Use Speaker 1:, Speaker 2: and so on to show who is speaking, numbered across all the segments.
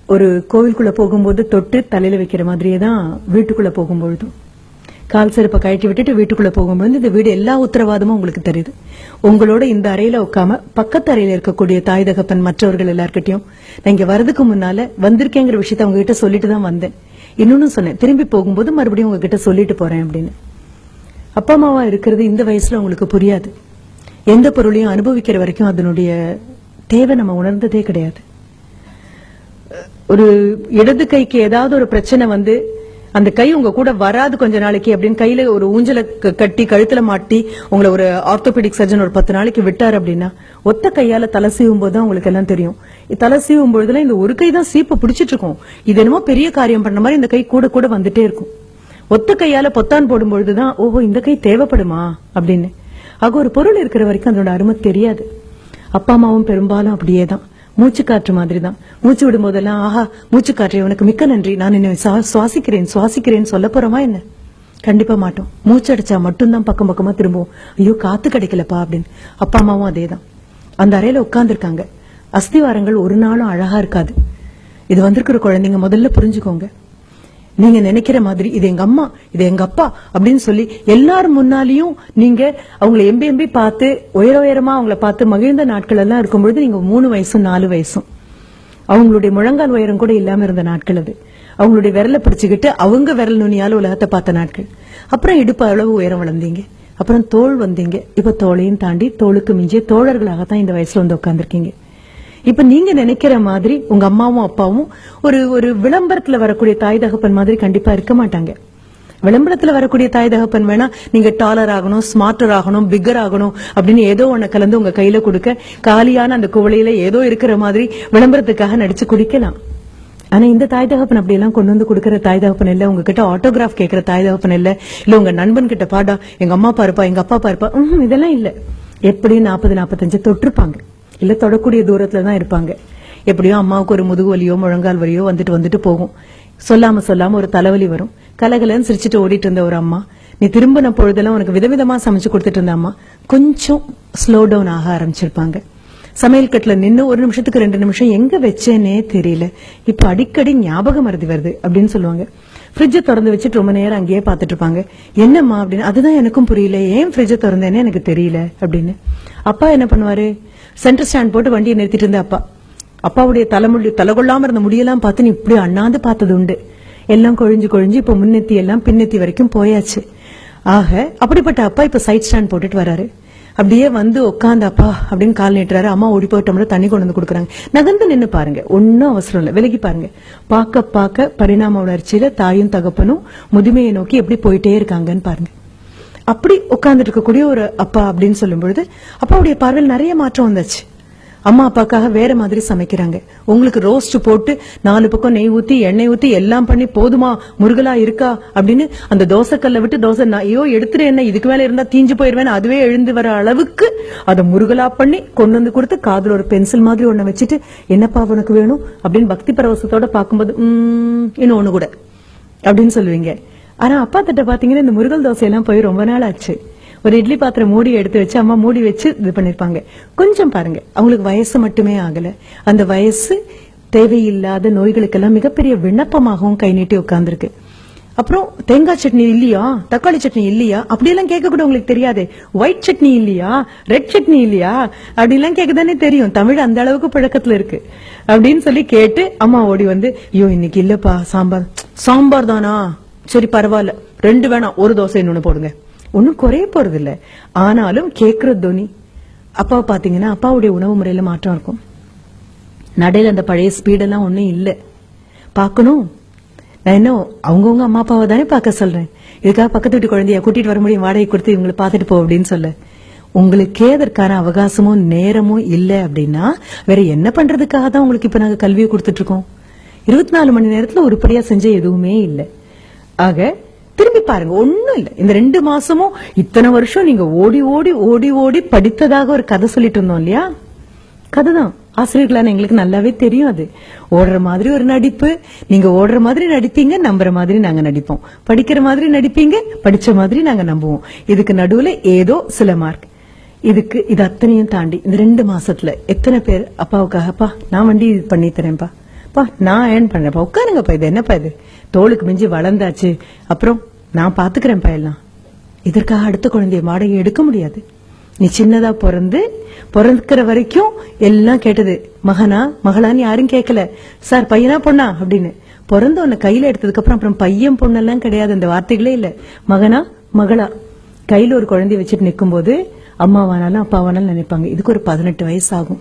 Speaker 1: ஒரு கோவிலுக்குள்ள போகும்போது தொட்டு தலையில வைக்கிற மாதிரியே தான் வீட்டுக்குள்ள போகும்பொழுதும் கால் செருப்பை கழட்டி விட்டுட்டு வீட்டுக்குள்ள போகும்போது இந்த வீடு எல்லா உத்தரவாதமும் உங்களுக்கு தெரியுது. உங்களோட இந்த அறையில உட்காம பக்கத்து அறையில இருக்கக்கூடிய தாய் தகப்பன் மற்றவர்கள் எல்லார்கிட்டையும் நான் இங்க வரதுக்கு முன்னால வந்திருக்கேங்கிற விஷயத்த அவங்க கிட்ட சொல்லிட்டு தான் வந்தேன். இன்னொன்னு சொன்னேன், திரும்பி போகும்போது மறுபடியும் உங்ககிட்ட சொல்லிட்டு போறேன் அப்படின்னு. அப்பா அம்மாவா இருக்கிறது இந்த வயசுல உங்களுக்கு புரியாது. எந்த பொருளையும் அனுபவிக்கிற வரைக்கும் அதனுடைய தேவை நம்ம உணர்ந்ததே கிடையாது. ஒரு இடது கைக்கு ஏதாவது ஒரு பிரச்சனை வந்து அந்த கை உங்க கூட வராது கொஞ்ச நாளைக்கு அப்படின்னு கையில ஒரு ஊஞ்சல கட்டி கழுத்துல மாட்டி உங்களை ஒரு ஆர்த்தோபெடிக் சர்ஜன் ஒரு 10 நாளைக்கு விட்டாரு அப்படின்னா ஒத்த கையால தலை சீவும் போதுதான் உங்களுக்கு எல்லாம் தெரியும். தலை சீவும் பொழுதுல இந்த ஒரு கை தான் சீப்பை பிடிச்சிட்டு இருக்கும். இது என்னமோ பெரிய காரியம் பண்ண மாதிரி இந்த கை கூட கூட வந்துட்டே இருக்கும். ஒத்த கையால பொத்தான் போடும் பொழுதுதான் ஓஹோ இந்த கை தேவைப்படுமா அப்படின்னு. ஆக ஒரு பொருள் இருக்கிற வரைக்கும் அதோட அருமை தெரியாது. அப்பா அம்மாவும் பெரும்பாலும் அப்படியேதான், மூச்சு காற்று மாதிரி தான். மூச்சு விடும் போதெல்லாம் ஆஹா மூச்சு காற்று உனக்கு மிக்க நன்றி, நான் என்ன சுவாசிக்கிறேன் சொல்ல போறோமா என்ன? கண்டிப்பா மாட்டோம். மூச்சடிச்சா மட்டும்தான் பக்கம் பக்கமா திரும்புவோம், ஐயோ காத்து கிடைக்கலப்பா அப்படின்னு. அப்பா அம்மாவும் அதேதான். அந்த அறையில உட்கார்ந்து இருக்காங்க. அஸ்திவாரங்கள் ஒரு நாளும் அழகா இருக்காது. இது வந்திருக்கிற குழந்தைங்க முதல்ல புரிஞ்சுக்கோங்க. நீங்க நினைக்கிற மாதிரி இது எங்க அம்மா இது எங்க அப்பா அப்படின்னு சொல்லி எல்லாரும் முன்னாலையும் நீங்க அவங்களை எம்பி பார்த்து உயரமா அவங்கள பார்த்து மகிழ்ந்த நாட்கள் எல்லாம் இருக்கும்பொழுது நீங்க 3 வயசும் 4 வயசும் அவங்களுடைய முழங்கால் உயரம் கூட இல்லாம இருந்த நாட்கள் அது. அவங்களுடைய விரலை பிடிச்சுக்கிட்டு அவங்க விரல் நுனியால உலகத்தை பார்த்த நாட்கள். அப்புறம் இடுப்பு அளவு உயரம் வளர்ந்தீங்க, அப்புறம் தோள் வந்தீங்க, இப்ப தோளையும் தாண்டி தோளுக்கு மிஞ்சிய தோழர்களாகத்தான் இந்த வயசுல வந்து உட்கார்ந்துருக்கீங்க. இப்ப நீங்க நினைக்கிற மாதிரி உங்க அம்மாவும் அப்பாவும் ஒரு விளம்பரத்துல வரக்கூடிய தாய் தகப்பன் மாதிரி கண்டிப்பா இருக்க மாட்டாங்க. விளம்பரத்துல வரக்கூடிய தாய் தகப்பன் வேணா நீங்க டாலர் ஆகணும், ஸ்மார்ட்டர் ஆகணும், பிக்கர் ஆகணும் அப்படின்னு ஏதோ ஒண்ணு கலந்து உங்க கையில கொடுக்க காலியான அந்த குவளையில ஏதோ இருக்கிற மாதிரி விளம்பரத்துக்காக நடிச்சு குடிக்கலாம். ஆனா இந்த தாய் தகப்பன் அப்படி எல்லாம் கொண்டு வந்து கொடுக்கற தாய் தகப்பன் இல்ல. உங்ககிட்ட ஆட்டோகிராஃப் கேட்கிற தாய் தகப்பன் இல்ல. இல்ல உங்க நண்பன் கிட்ட பாடா எங்க அம்மா பாருப்பா எங்க அப்பா பாருப்பா, இதெல்லாம் இல்ல. எப்படி 40-45 தொட்டிருப்பாங்க, இல்ல தொடக்கூடிய தூரத்துலதான் இருப்பாங்க. எப்படியோ அம்மாவுக்கு ஒரு முதுகு வலியோ முழங்கால் வலியோ வந்துட்டு போகும். சொல்லாம ஒரு தலைவலி வரும். கலகலன்னு சிரிச்சுட்டு ஓடிட்டு இருந்த ஒரு அம்மா, நீ திரும்பின பொழுதெல்லாம் உனக்கு விதவிதமா சமைச்சு கொடுத்துட்டு இருந்த அம்மா கொஞ்சம் ஸ்லோ டவுன் ஆக ஆரம்பிச்சிருப்பாங்க. சமையல் கட்டுல நின்னு 1 நிமிஷத்துக்கு 2 நிமிஷம் எங்க வச்சேனே தெரியல, இப்ப அடிக்கடி ஞாபகம் மறதி வருது அப்படின்னு சொல்லுவாங்க. ஃப்ரிட்ஜை திறந்து வச்சுட்டு ரொம்ப நேரம் அங்கேயே பாத்துட்டு இருப்பாங்க. என்னம்மா அப்படின்னு. அதுதான் எனக்கும் புரியல, ஏன் ஃப்ரிட்ஜை திறந்தேன்னு எனக்கு தெரியல அப்படின்னு. அப்பா என்ன பண்ணுவாரு, சென்டர் ஸ்டாண்ட் போட்டு வண்டியை நிறுத்திட்டு இருந்த அப்பாவுடைய தலைகொள்ளாம இருந்த முடியெல்லாம் பார்த்து நீ இப்படி அண்ணாந்து பார்த்தது உண்டு. எல்லாம் கொழிஞ்சு இப்ப முன்னெத்தி எல்லாம் பின்னெத்தி வரைக்கும் போயாச்சு. ஆக அப்படிப்பட்ட அப்பா இப்ப சைட் ஸ்டாண்ட் போட்டுட்டு வராரு. அப்படியே வந்து உட்காந்து அப்பா அப்படின்னு கால் நீட்டுறாரு. அம்மா ஓடி போயிட்டோம்னா தண்ணி கொண்டு வந்து கொடுக்குறாங்க. நகர்ந்து நின்னு பாருங்க, ஒன்னும் அவசரம் இல்ல, விலகி பாருங்க. பார்க்க பரிணாம வளர்ச்சியில தாயும் தகப்பனும் முதுமையை நோக்கி எப்படி போயிட்டே இருக்காங்கன்னு பாருங்க. அப்படி உட்கார்ந்துட்டு இருக்கக்கூடிய ஒரு அப்பா அப்படின்னு சொல்லும் பொழுது அப்பாவுடைய பார்வையில் நிறைய மாற்றம் வந்துச்சு. அம்மா அப்பாக்காக வேற மாதிரி சமைக்கிறாங்க. உங்களுக்கு ரோஸ்ட் போட்டு 4 பக்கம் நெய் ஊத்தி எண்ணெய் ஊத்தி எல்லாம் பண்ணி போதுமா முருகலா இருக்கா அப்படின்னு அந்த தோசைக்கல்ல விட்டு தோசை ஐயோ எடுத்துட்டு என்ன இதுக்கு மேல இருந்தா தீஞ்சு போயிருவேன் அதுவே எழுந்து வர அளவுக்கு அதை முருகலா பண்ணி கொண்டு வந்து கொடுத்து காதுல ஒரு பென்சில் மாதிரி ஒண்ணு வச்சுட்டு என்னப்பா உனக்கு வேணும் அப்படின்னு பக்தி பரவசத்தோட பார்க்கும்போது இன்னொன்னு கூட அப்படின்னு சொல்லுவீங்க. ஆனா அப்பா தட்ட பாத்தீங்கன்னா இந்த முருகல் தோசையெல்லாம் போய் ரொம்ப நாள் ஆச்சு. ஒரு இட்லி பாத்திரம் மூடி எடுத்து வச்சு அம்மா மூடி வச்சு இது பண்ணிருப்பாங்க. கொஞ்சம் பாருங்க, அவங்களுக்கு வயசு மட்டுமே ஆகல, அந்த வயசு தேவையில்லாத நோய்களுக்கெல்லாம் மிகப்பெரிய விண்ணப்பமாகவும் கை நீட்டி உட்கார்ந்துருக்கு. அப்புறம் தேங்காய் சட்னி இல்லையா, தக்காளி சட்னி இல்லையா அப்படியெல்லாம் கேட்க கூட உங்களுக்கு தெரியாது. ஒயிட் சட்னி இல்லையா, ரெட் சட்னி இல்லையா அப்படிலாம் கேட்கதானே தெரியும். தமிழ் அந்த அளவுக்கு பழக்கத்துல இருக்கு அப்படின்னு சொல்லி கேட்டு அம்மா ஓடி வந்து ஐயோ இன்னைக்கு இல்லப்பா சாம்பார் தானா, சரி பரவாயில்ல 2 வேணாம், ஒரு தோசை இன்னொன்னு போடுங்க. ஒன்னும் குறைய போறது இல்ல. ஆனாலும் கேக்குற தோனி அப்பாவை பாத்தீங்கன்னா அப்பாவுடைய உணவு முறையில மாற்றம் இருக்கும். நடையில அந்த பழைய ஸ்பீடெல்லாம் ஒன்னும் இல்ல. பாக்கணும், நான் என்ன அவங்கவுங்க அம்மா அப்பாவை தானே பாக்க சொல்றேன். இதுக்காக பக்கத்து வீட்டு குழந்தைய கூட்டிட்டு வர முடியும், வாடகை கொடுத்து இவங்களை பாத்துட்டு போ அப்படின்னு சொல்ல. உங்களுக்கே அதற்கான அவகாசமும் நேரமும் இல்ல அப்படின்னா வேற என்ன பண்றதுக்காக தான் உங்களுக்கு இப்ப நாங்க கல்வியை கொடுத்துட்டு இருக்கோம். 24 மணி நேரத்துல உருப்படியா செஞ்ச எதுவுமே இல்ல. ஆக திரும்பி பாருங்க, ஒண்ணும் இல்ல. இந்த 2 மாசமும் இத்தனை வருஷம் நீங்க ஓடி படித்ததாக ஒரு கதை சொல்லிட்டு இருந்தோம் இல்லையா, கதைதான். ஆசிரியர்களான எங்களுக்கு நல்லாவே தெரியும். அது ஓடுற மாதிரி ஒரு நடிப்பு, நீங்க ஓடுற மாதிரி நடிப்பீங்க, நம்புற மாதிரி நாங்க நடிப்போம், படிக்கிற மாதிரி நடிப்பீங்க, படிச்ச மாதிரி நாங்க நம்புவோம். இதுக்கு நடுவுல ஏதோ சில மார்க். இது அத்தனையும் தாண்டி இந்த 2 மாசத்துல எத்தனை பேர் அப்பாவுக்காகப்பா நான் வண்டி பண்ணி தரேன்ப்பா, நான் ஏர்ன் பண்றேன்ப்பா, உட்காருங்கப்பா, இது என்னப்பா இது, தோளுக்கு மிஞ்சி வளர்ந்தாச்சு, அப்புறம் நான் பாத்துக்கிறேன்ப்பா எல்லாம். இதற்காக அடுத்த குழந்தைய வாடகை எடுக்க முடியாது. நீ சின்னதா பிறந்துக்கிற வரைக்கும் எல்லாம் கேட்டது, மகனா மகளான்னு யாரும் கேட்கல, சார் பையனா பொண்ணா அப்படின்னு. பிறந்த உன்னை கையில எடுத்ததுக்கு அப்புறம் பையன் பொண்ணெல்லாம் கிடையாது, அந்த வார்த்தைகளே இல்ல. மகனா மகளா கையில ஒரு குழந்தைய வச்சுட்டு நிக்கும் போது அம்மாவானாலும் அப்பாவானாலும் நினைப்பாங்க, இதுக்கு ஒரு 18 வயசு ஆகும்,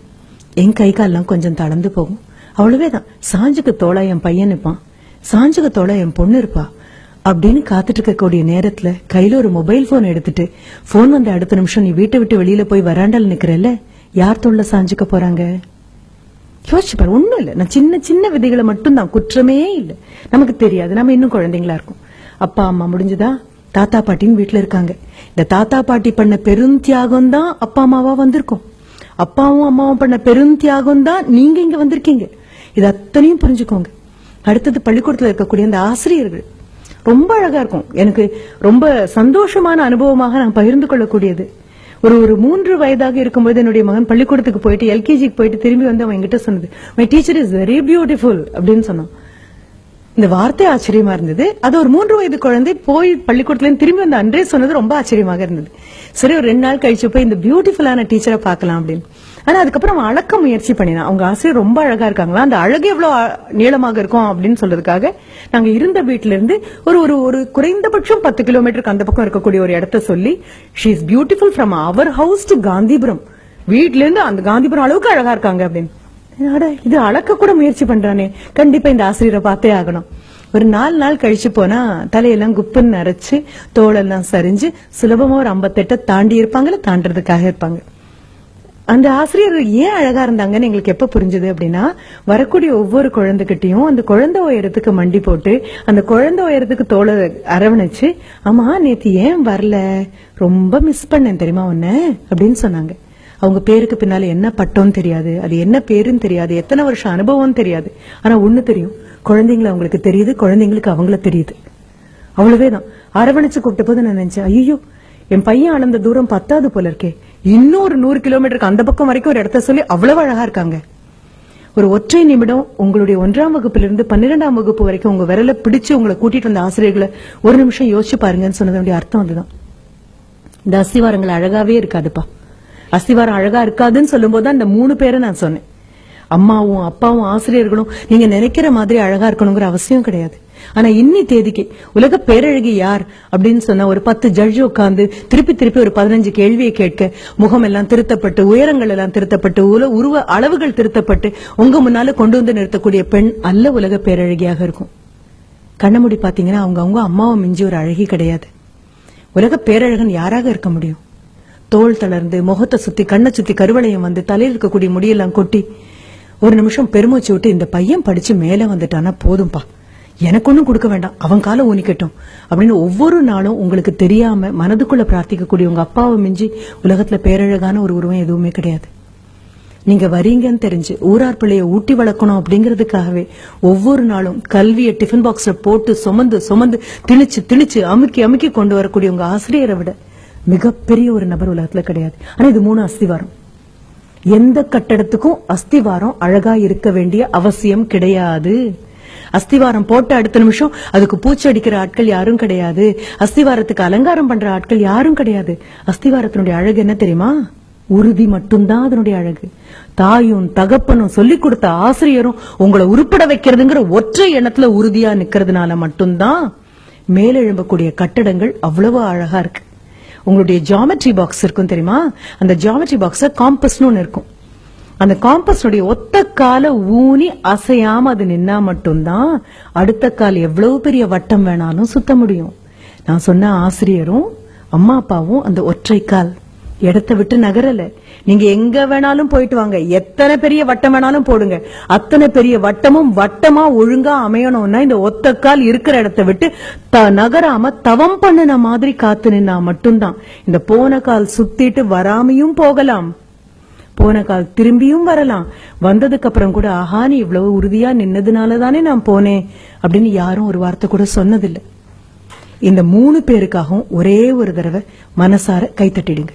Speaker 1: என் கை கால்லாம் கொஞ்சம் தளர்ந்து போகும், அவ்வளவேதான். சாஞ்சுக்கு தோளா என் பையன் இருப்பான், சாஞ்சுக்கு தோளா என் பொண்ணு இருப்பா அப்படின்னு காத்துட்டு இருக்கக்கூடிய நேரத்துல கையில ஒரு மொபைல் போன் எடுத்துட்டு போன் வந்த அடுத்த நிமிஷம் நீ வீட்டை விட்டு வெளியில போய் வராண்டால நிக்கிறல்ல, யார் தோல்ல சாஞ்சுக்க போறாங்க? யோசிச்சு பாரு. ஒண்ணும் இல்ல, நான் சின்ன சின்ன விதைகளை மட்டும் தான், குற்றமே இல்ல, நமக்கு தெரியாது, நம்ம இன்னும் குழந்தைங்களா இருக்கும். அப்பா அம்மா முடிஞ்சதா, தாத்தா பாட்டின்னு வீட்டுல இருக்காங்க. இந்த தாத்தா பாட்டி பண்ண பெரும் தியாகம் தான் அப்பா அம்மாவா வந்திருக்கோம். அப்பாவும் அம்மாவும் பண்ண பெரும் தியாகம் தான் நீங்க இங்க வந்திருக்கீங்க. இது அத்தனையும் புரிஞ்சுக்கோங்க. அடுத்தது பள்ளிக்கூடத்துல இருக்கக்கூடிய அந்த ஆசிரியர்கள் ரொம்ப அழகா இருக்கும். எனக்கு ரொம்ப சந்தோஷமான அனுபவமாக நான் பகிர்ந்து கொள்ளக்கூடியது. ஒரு 3 வயதாக இருக்கும்போது என்னுடைய மகன் பள்ளிக்கூடத்துக்கு போயிட்டு எல்கேஜிக்கு போயிட்டு திரும்பி வந்து அவன் என்கிட்ட சொன்னது, my teacher is very beautiful அப்படின்னு சொன்னான். இந்த வார்த்தை ஆச்சரியமா இருந்தது. அது ஒரு 3 வயது குழந்தை போய் பள்ளிக்கூடத்துல திரும்பி வந்து அன்றே சொன்னது ரொம்ப ஆச்சரியமாக இருந்தது. சரி, ஒரு 2 நாள் கழிச்சு போய் இந்த பியூட்டிஃபுல்லான டீச்சரை பார்க்கலாம் அப்படின்னு. ஆனா அதுக்கப்புறம் அவன் அளக்க முயற்சி பண்ணினான். அவங்க ஆசிரியர் ரொம்ப அழகா இருக்காங்களா, அந்த அழகு எவ்வளவு நீளமாக இருக்கும் அப்படின்னு சொல்றதுக்காக நாங்க இருந்த வீட்டுல இருந்து ஒரு குறைந்தபட்சம் 10 கிலோமீட்டருக்கு அந்த பக்கம் இருக்கக்கூடிய ஒரு இடத்த சொல்லி, she is beautiful from our house to Gandhipuram, வீட்ல இருந்து அந்த காந்திபுரம் அளவுக்கு அழகா இருக்காங்க அப்படின்னு. இது அளக்க கூட முயற்சி பண்றானே, கண்டிப்பா இந்த ஆசிரியரை பார்த்தே ஆகணும். ஒரு 4 நாள் கழிச்சு போனா தலையெல்லாம் குப்புன்னு நரைச்சு தோளெல்லாம் சரிஞ்சு சுலபமா ஒரு 58 தாண்டி இருப்பாங்கல்ல, தாண்டறதுக்காக இருப்பாங்க. அந்த ஆசிரியர் ஏன் அழகா இருந்தாங்கன்னு எங்களுக்கு எப்ப புரிஞ்சது அப்படின்னா, வரக்கூடிய ஒவ்வொரு குழந்தைகிட்டையும் அந்த குழந்தை உயரத்துக்கு மண்டி போட்டு அந்த குழந்தை உயரத்துக்கு தோளை அரவணைச்சு, ஆமா நேத்து ஏன் வரல, ரொம்ப மிஸ் பண்ணேன் தெரியுமா உன்ன அப்படின்னு சொன்னாங்க. அவங்க பேருக்கு பின்னால என்ன பட்டோன்னு தெரியாது, அது என்ன பேருன்னு தெரியாது, எத்தனை வருஷம் அனுபவம் தெரியாது. ஆனா ஒண்ணு தெரியும், குழந்தைங்களை அவங்களுக்கு தெரியுது, குழந்தைங்களுக்கு அவங்கள தெரியுது, அவ்வளவேதான். அரவணைச்சு கூப்பிட்ட போது நான் நினைச்சேன், ஐயோ என் பையன் அளந்த தூரம் 10வது போல இருக்கே, இன்னொரு 100 கிலோமீட்டருக்கு அந்த பக்கம் வரைக்கும் ஒரு இடத்த சொல்லி அவ்வளவு அழகா இருக்காங்க. ஒரு ஒற்றை நிமிடம் உங்களுடைய 1ஆம் வகுப்பிலிருந்து 12ஆம் வகுப்பு வரைக்கும் உங்க விரல பிடிச்சு உங்களை கூட்டிட்டு வந்த ஆசிரியர்களை ஒரு நிமிஷம் யோசிச்சு பாருங்கன்னு சொன்னதுடைய அர்த்தம் அதுதான். இந்த அஸ்திவாரங்கள் அழகாவே இருக்காதுப்பா. அஸ்திவாரம் அழகா இருக்காதுன்னு சொல்லும் போது அந்த 3 பேரை நான் சொன்னேன். அம்மாவும் அப்பாவும் ஆசிரியர்களும் நீங்க நினைக்கிற மாதிரி அழகா இருக்கணுங்கிற அவசியம் கிடையாது. ஆனா இன்னி தேதிக்கு உலக பேரழகி யார் அப்படின்னு சொன்னா, ஒரு 10 ஜட்ஜ் உட்கார்ந்து திருப்பி ஒரு 15 கேள்வியை கேட்க, முகம் எல்லாம் திருத்தப்பட்டு, உயரங்கள் எல்லாம் திருத்தப்பட்டு, உருவ அளவுகள் திருத்தப்பட்டு உங்க முன்னால கொண்டு வந்து நிறுத்தக்கூடிய பெண் அல்ல உலக பேரழகியாக இருக்கும். கண்ணமுடி பாத்தீங்கன்னா அவங்க அம்மாவை மிஞ்சி ஒரு அழகி கிடையாது. உலக பேரழகன் யாராக இருக்க முடியும்? தோல் தளர்ந்து, முகத்தை சுத்தி, கண்ணை சுத்தி கருவளையம் வந்து, தலையில் இருக்கக்கூடிய முடியெல்லாம் கொட்டி ஒரு நிமிஷம் பெருமூச்சு விட்டு, இந்த பையன் படிச்சு மேல வந்துட்டானா போதும்பா, எனக்கு ஒண்ணும் கொடுக்க வேண்டாம், அவன் காலை ஊனிக்கட்டும் அப்படின்னு ஒவ்வொரு நாளும் உங்களுக்கு தெரியாம மனதுக்குள்ள பிரார்த்திக்கக்கூடிய உங்க அப்பாவை மிஞ்சி உலகத்துல பேரழகான ஒரு உருவம் எதுவுமே கிடையாது. நீங்க வரீங்கன்னு தெரிஞ்சு ஊரார் பிள்ளைய ஊட்டி வளர்க்கணும் அப்படிங்கறதுக்காகவே ஒவ்வொரு நாளும் கல்வியை டிஃபன் பாக்ஸ்ல போட்டு சுமந்து திணிச்சு அமுக்கி கொண்டு வரக்கூடிய உங்க ஆசிரியரை விட மிகப்பெரிய ஒரு நபர் உலகத்துல கிடையாது. ஆனா இது 3 அஸ்திவாரம். எந்த கட்டடத்துக்கும் அஸ்திவாரம் அழகா இருக்க வேண்டிய அவசியம் கிடையாது. அஸ்திவாரம் போட்ட அடுத்த நிமிஷம் அதுக்கு பூச்சி அடிக்கிற ஆட்கள் யாரும் கிடையாது. அஸ்திவாரத்துக்கு அலங்காரம் பண்ற ஆட்கள் யாரும் கிடையாது. அஸ்திவாரத்தினுடைய அழகு என்ன தெரியுமா? உறுதி மட்டும்தான் அதனுடைய அழகு. தாயும் தகப்பனும் சொல்லிக் கொடுத்த ஆசிரியரும் உங்களை உருப்பட வைக்கிறதுங்கிற ஒற்றை எண்ணத்துல உறுதியா நிக்கிறதுனால மட்டும்தான் மேலெழும்பக்கூடிய கட்டடங்கள் அவ்வளவு அழகா இருக்கு. உங்களுடைய ஜியோமெட்ரி பாக்ஸ் இருக்கும் தெரியுமா? அந்த ஜியோமெட்ரி பாக்ஸ் காம்பஸ்னு ஒண்ணு இருக்கும். அந்த காம்பஸ்னுடைய ஒத்த கால ஊனி அசையாம அது நின்னா மட்டும்தான் அடுத்த கால் எவ்வளவு பெரிய வட்டம் வேணாலும் சுத்த முடியும். நான் சொன்ன ஆசிரியரும் அம்மா அப்பாவும் அந்த ஒற்றை கால் இடத்தை விட்டு நகரல. நீங்க எங்க வேணாலும் போயிட்டு வாங்க, எத்தனை பெரிய வட்டம் வேணாலும் போடுங்க, அத்தனை பெரிய வட்டமும் வட்டமா ஒழுங்கா அமையணும்னா இந்த ஒத்த கால் இருக்கிற இடத்தை விட்டு நகராம தவம் பண்ணின மாதிரி காத்து நின்னா மட்டும்தான். இந்த போன கால் சுத்திட்டு வராமையும் போகலாம், போன கால் திரும்பியும் வரலாம். வந்ததுக்கு அப்புறம் கூட ஆஹா நீ இவ்வளவு உறுதியா நின்னதுனாலதானே நான் போனேன் அப்படின்னு யாரும் ஒரு வார்த்தை கூட சொன்னதில்லை. இந்த 3 பேருக்காகவும் ஒரே ஒரு தடவை மனசார கைத்தட்டிடுங்க.